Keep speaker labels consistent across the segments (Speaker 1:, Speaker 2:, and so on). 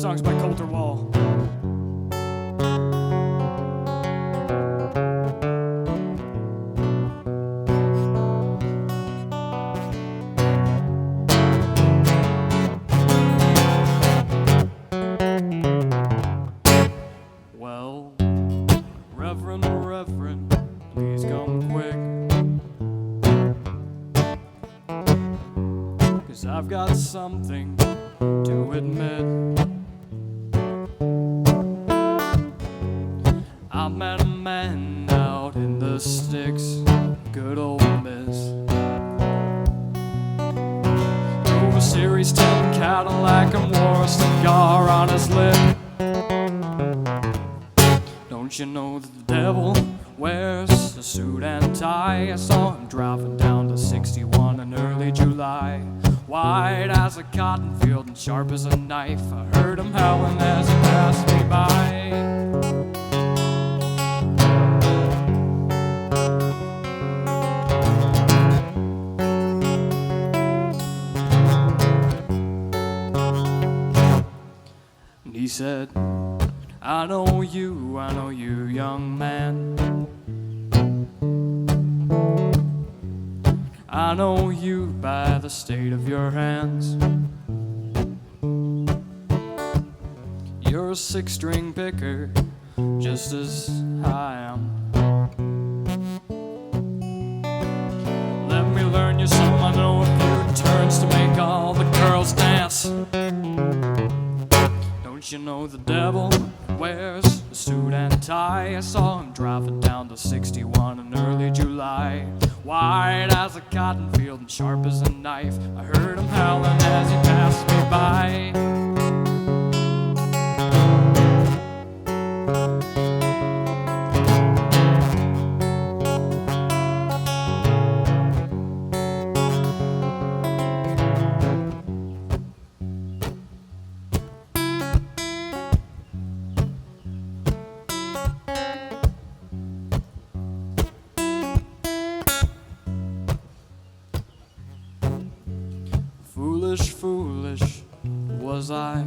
Speaker 1: song's by Colter Wall. Well, Reverend, please come quick, 'cause I've got something to admit. I met a man out in the sticks, good old miss. Drove a Series 10 Cadillac and wore a cigar on his lip. Don't you know that the devil wears a suit and tie? I saw him driving down to 61 in early July. White as a cotton field and sharp as a knife. I heard him howling as he passed me by. And he said, I know you, young man. I know you by the state of your hands. You're a six-string picker, just as I am. Let me learn you some. I know a few turns to make all the girls dance. Don't you know the devil wears a suit and tie? I saw him driving down to 61 in early July. White as a cotton field and sharp as a knife. I heard him howling as he passed me by. Foolish was I.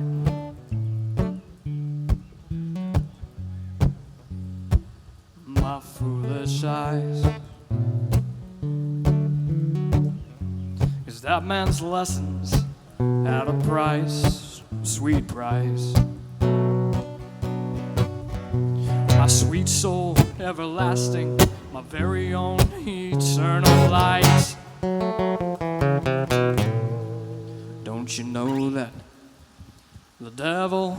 Speaker 1: My foolish eyes. 'Cause that man's lessons had a price, sweet price. My sweet soul, everlasting, my very own eternal light. Don't you know that the devil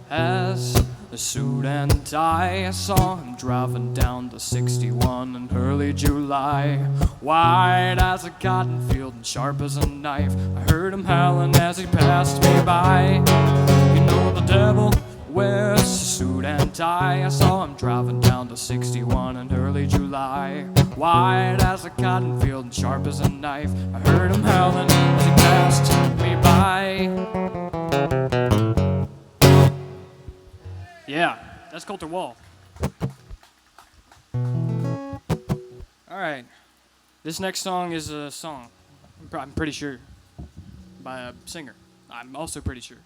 Speaker 1: has a suit and tie? I saw him driving down to 61 in early July. White as a cotton field and sharp as a knife. I heard him howling as he passed me by. You know the devil wears a suit and tie. I saw him driving down to 61 in early July. White as a cotton field and sharp as a knife. I heard him howling as he passed me by. Yeah, that's Colter Wall. Alright, this next song is a song, I'm pretty sure, by a singer. I'm also pretty sure.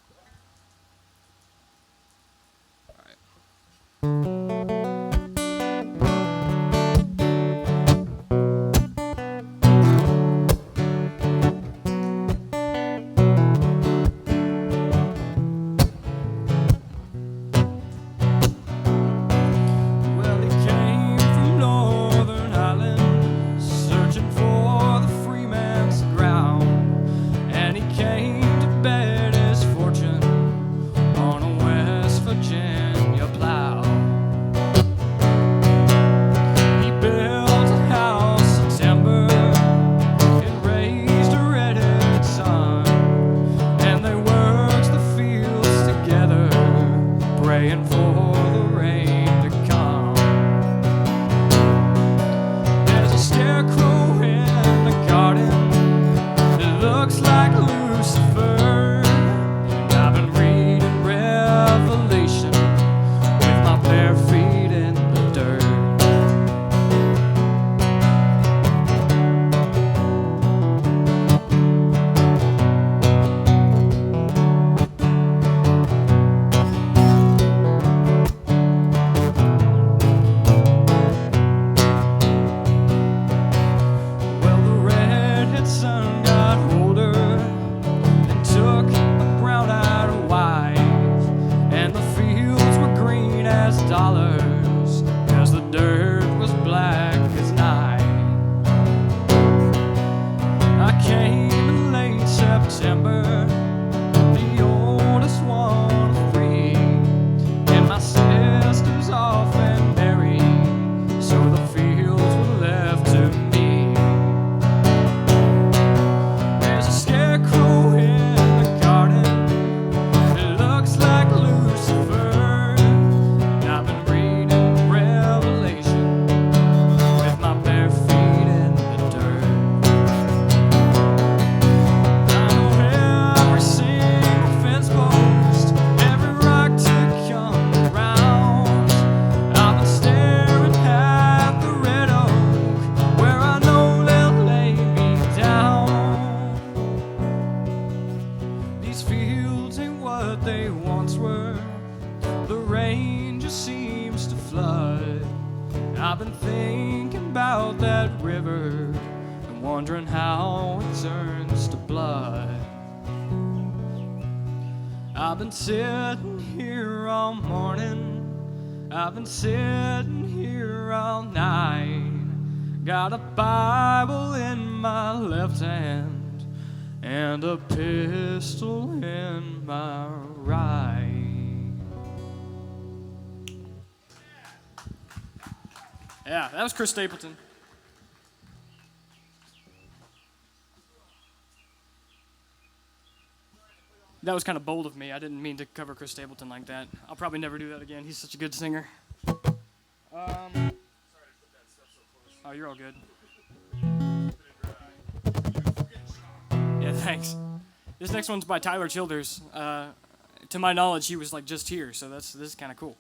Speaker 1: Fortune wondering how it turns to blood. I've been sitting here all morning, I've been sitting here all night. Got a Bible in my left hand and a pistol in my right. Yeah, that was Chris Stapleton. That was kind of bold of me. I didn't mean to cover Chris Stapleton like that. I'll probably never do that again. He's such a good singer. Oh, you're all good. Yeah, thanks. This next one's by Tyler Childers. To my knowledge, he was like just here, so this is kind of cool.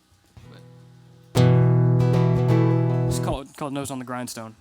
Speaker 1: It's called Nose on the Grindstone.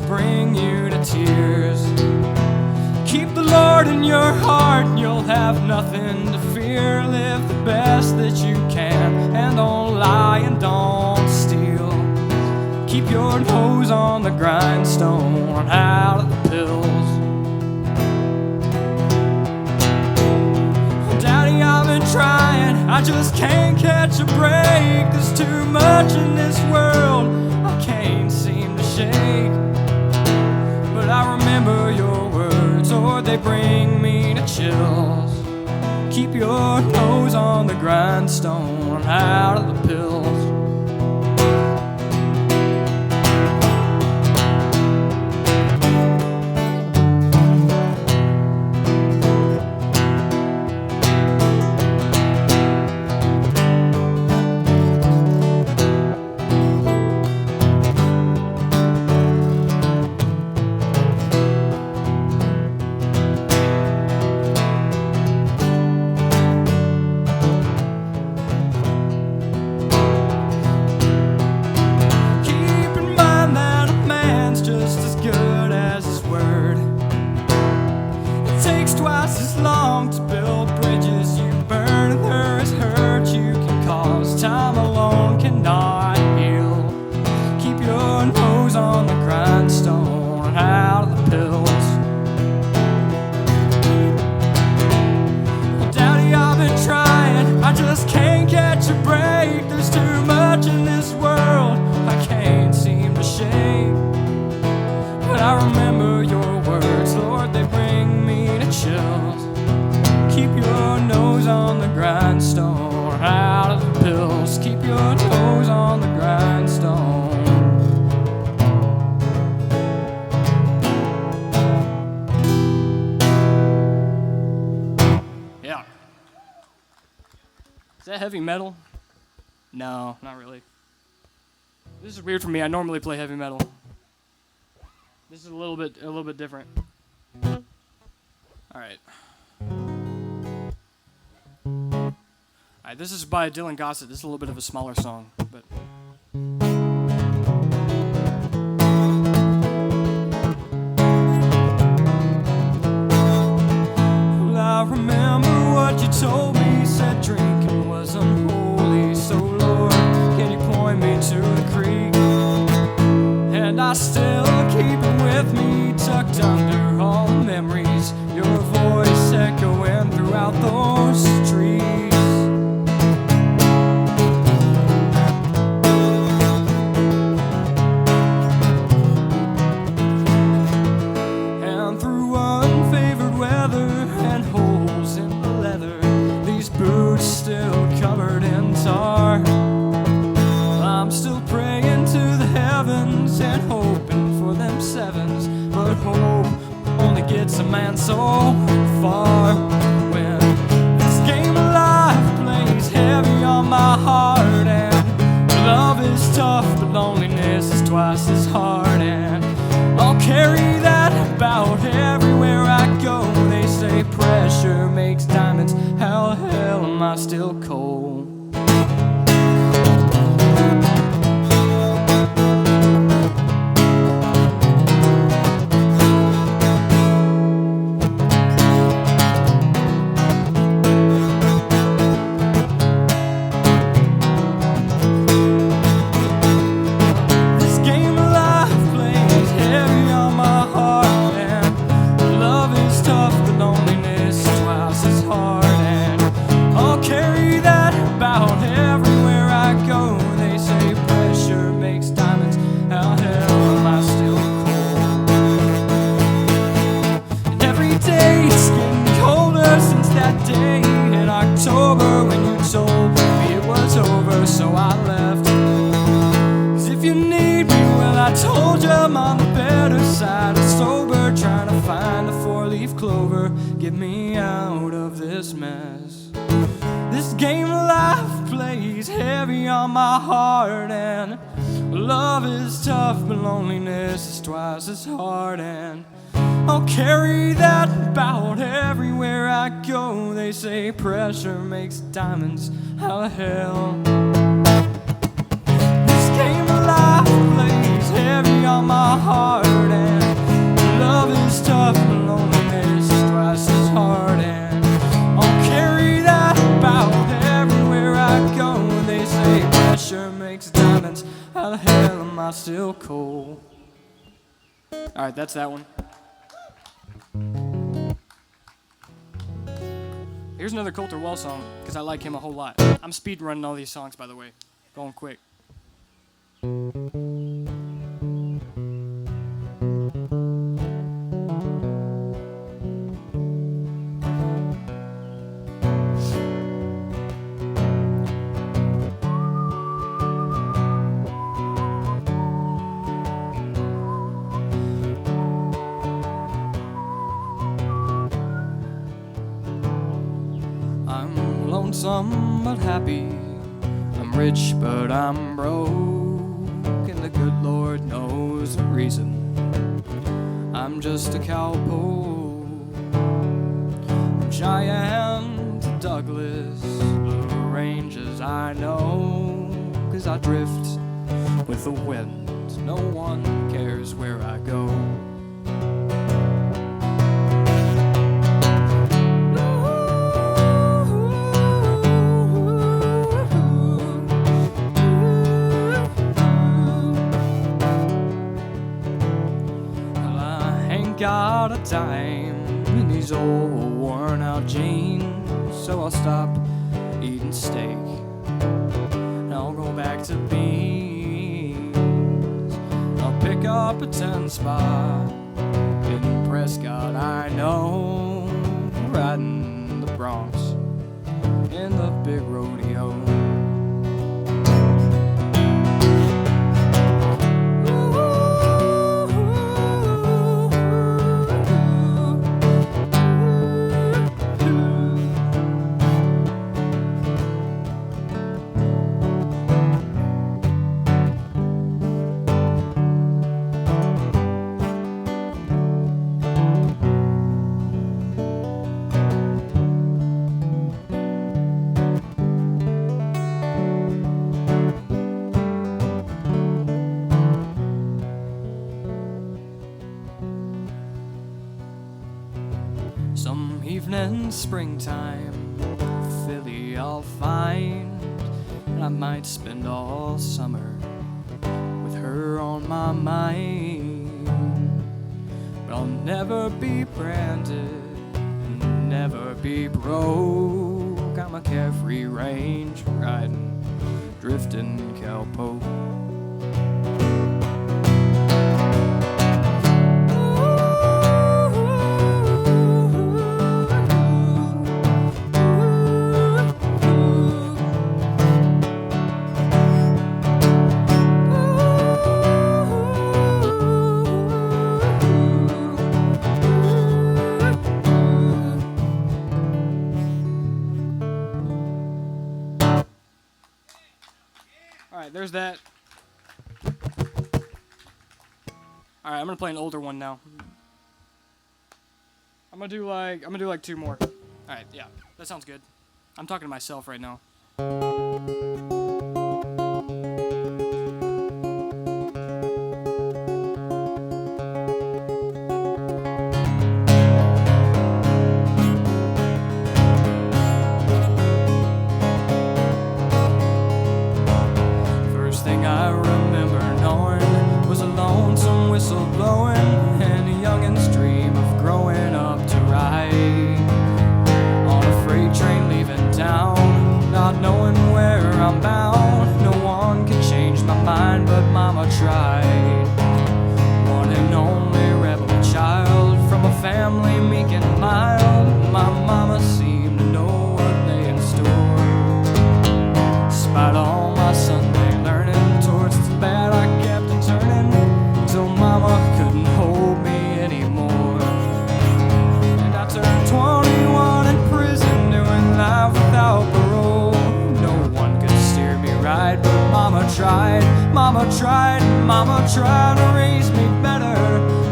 Speaker 1: Bring you to tears. Keep the Lord in your heart and you'll have nothing to fear. Live the best that you can and don't lie and don't steal. Keep your nose on the grindstone, out of the pills. Daddy, I've been trying, I just can't catch a break. There's too much in this world I can't seem to shake. But I remember your words, Lord, they bring me to chills. Keep your nose on the grindstone, out of the pills. Twice as long to build bridges you burn, and there is hurt you can cause. Time alone cannot heal. Keep your nose on the grindstone, out of the pills. Well, Daddy, I've been trying, I just can't catch a break. There's too much in this world I can't seem to shake. But I remember your words, Lord, they bring me to chills. Keep your nose on the grindstone, out of the pills. Keep your nose on the grindstone. Yeah. Is that heavy metal? No, not really. This is weird for me. I normally play heavy metal. This is a little bit different. All right. This is by Dylan Gossett. This is a little bit of a smaller song, but. Well, I remember what you told me. Said drinking was unholy. So Lord, can you point me to the creek? And I still keep it with me, tucked under all the memories. Your voice echoing throughout those streets. And through unfavored weather and holes in the leather, these boots still covered in tar. I'm still praying to the heavens and hoping for them sevens, but hope only gets a man so far. When this game of life plays heavy on my heart, and love is tough, but loneliness is twice as hard, and I'll carry that about everywhere I go. They say pressure makes diamonds. How the hell am I still cold? October when you told me it was over, so I left. 'Cause if you need me, well, I told you I'm on the better side of sober, trying to find a four-leaf clover, get me out of this mess. This game of life plays heavy on my heart, and love is tough, but loneliness is twice as hard, and I'll carry that about everywhere I go. They say pressure makes diamonds. How the hell? This game of life plays heavy on my heart, and love is tough, but loneliness is twice as hard, and I'll carry that about everywhere I go. They say pressure makes diamonds. How the hell am I still cold? All right, that's that one. Here's another Colter Wall song, because I like him a whole lot. I'm speed running all these songs, by the way. Going quick. I'm lonesome but happy, I'm rich but I'm broke, and the good Lord knows the reason. I'm just a cowpoke from Cheyenne to Douglas, the ranges I know, 'cause I drift with the wind, no one cares where I go. Got a dime in these old worn out jeans, so I'll stop eating steak and I'll go back to beans. I'll pick up a 10 spot in Prescott, I know, riding the Bronx in the big rodeo. Some evening springtime, Philly I'll find, and I might spend all summer with her on my mind. But I'll never be branded, never be broke. I'm a carefree range riding, drifting cowpoke. All right, there's that. All right, I'm gonna play an older one now. I'm gonna do like 2 more. All right, yeah, that sounds good. I'm talking to myself right now. First thing I remember knowing was a lonesome whistle blowing and a youngin's dream of growing up to ride on a freight train leaving town, not knowing where I'm bound. No one could change my mind, but Mama tried. One and only rebel child from a family meek and mild. My mama seemed to know what lay in store. Despite all my Sunday learning, towards the bad I kept on turning, till Mama couldn't hold me anymore. And I turned 21 in prison, doing life without parole. No one could steer me right, but Mama tried, Mama tried, Mama tried to raise me better.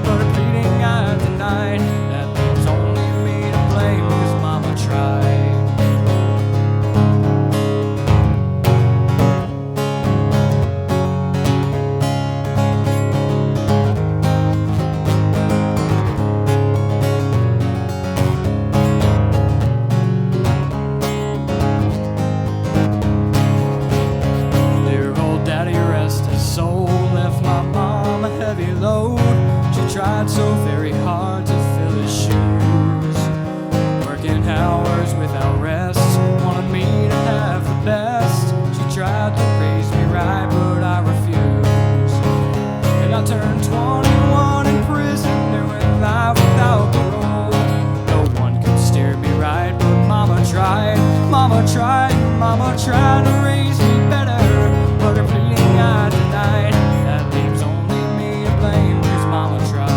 Speaker 1: But her pleading I denied, that leaves only me to blame, 'cause Mama tried. Soul left my mom a heavy load. She tried so very hard to fill his shoes, working hours without rest, wanted me to have the best. She tried to raise me right, but I refused. And I turned 21 in prison, doing life without parole. No one could steer me right, but Mama tried, Mama tried, Mama tried to raise me better. But her pleading I denied, that leaves only me to blame, 'cause Mama tried.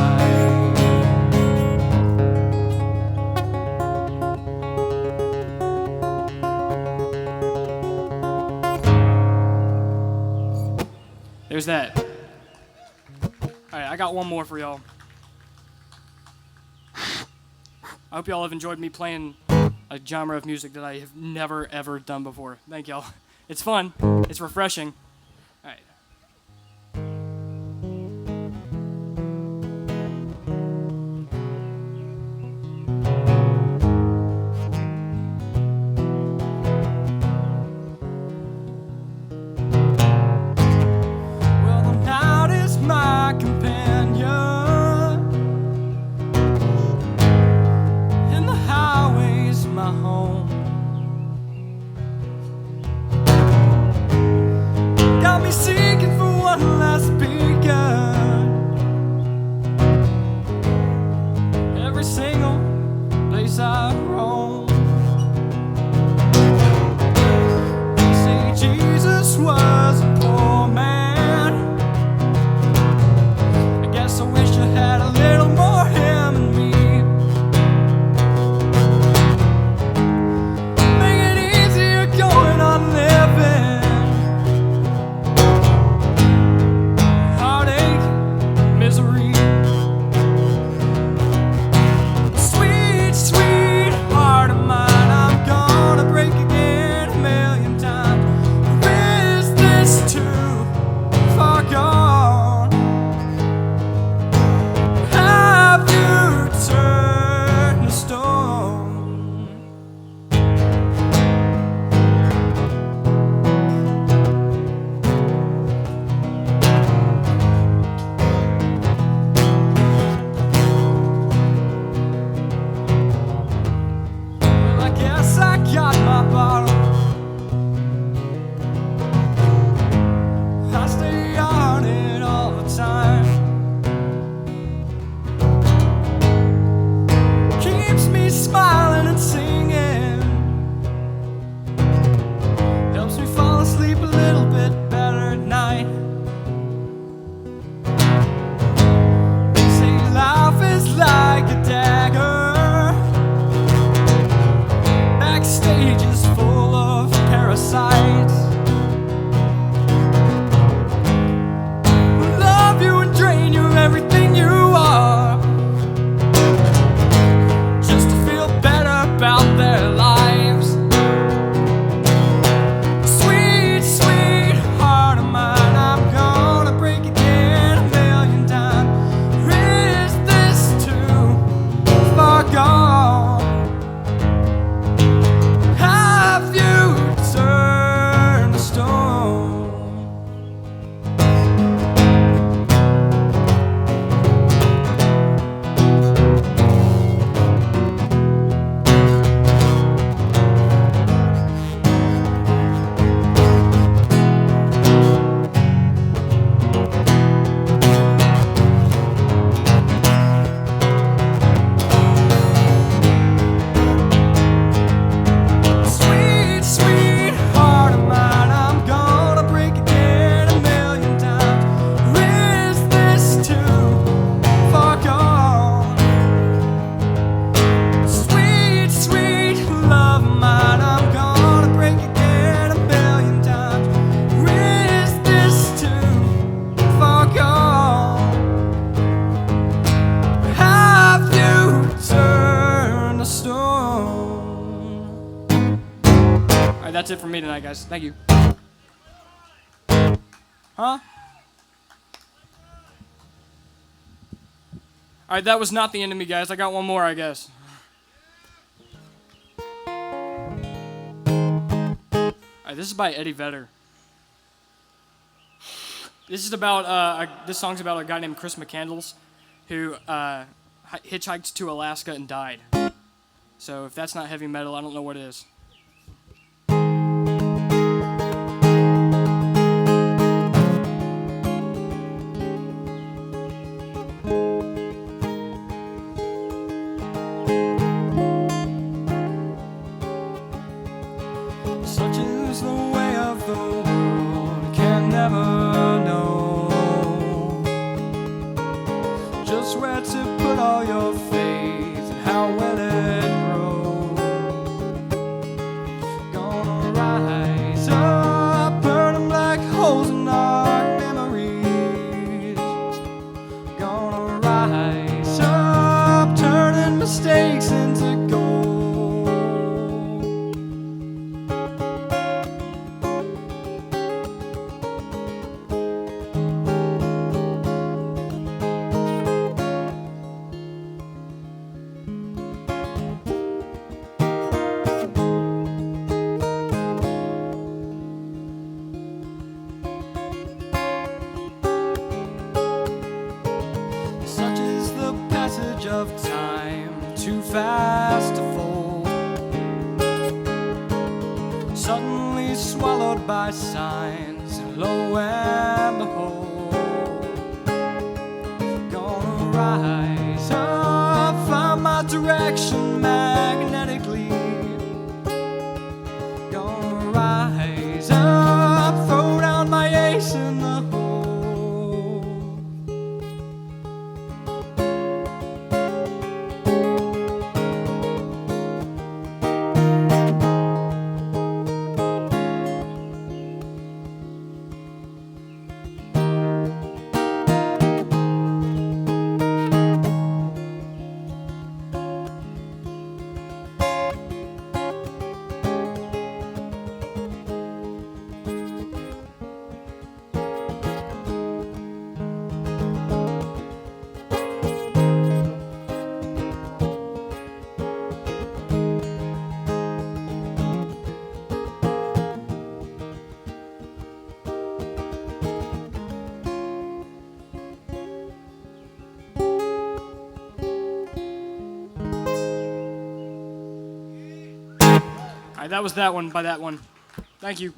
Speaker 1: There's that. Alright, I got one more for y'all. I hope y'all have enjoyed me playing a genre of music that I have never ever done before. Thank y'all. It's fun. It's refreshing. All right. Well, the night is my companion, and the highway's my home. Got me seeing that's it for me tonight, guys. Thank you. Huh? All right, that was not the end of me, guys. I got one more, I guess. All right, this is by Eddie Vedder. This is about this song's about a guy named Chris McCandles who hitchhiked to Alaska and died. So if that's not heavy metal, I don't know what is. Such is the way of the world, can never know just where to put all your faith and how well it grows. Gonna rise up, burning black holes in our memories. Gonna rise up, turning mistakes into gold. Such is the passage of time, too fast to fold, suddenly swallowed by signs, and lo and behold, gonna rise up, find my direction magnetically. Gonna rise up, throw down my ace in the hole. All right, that was that one by that one. Thank you.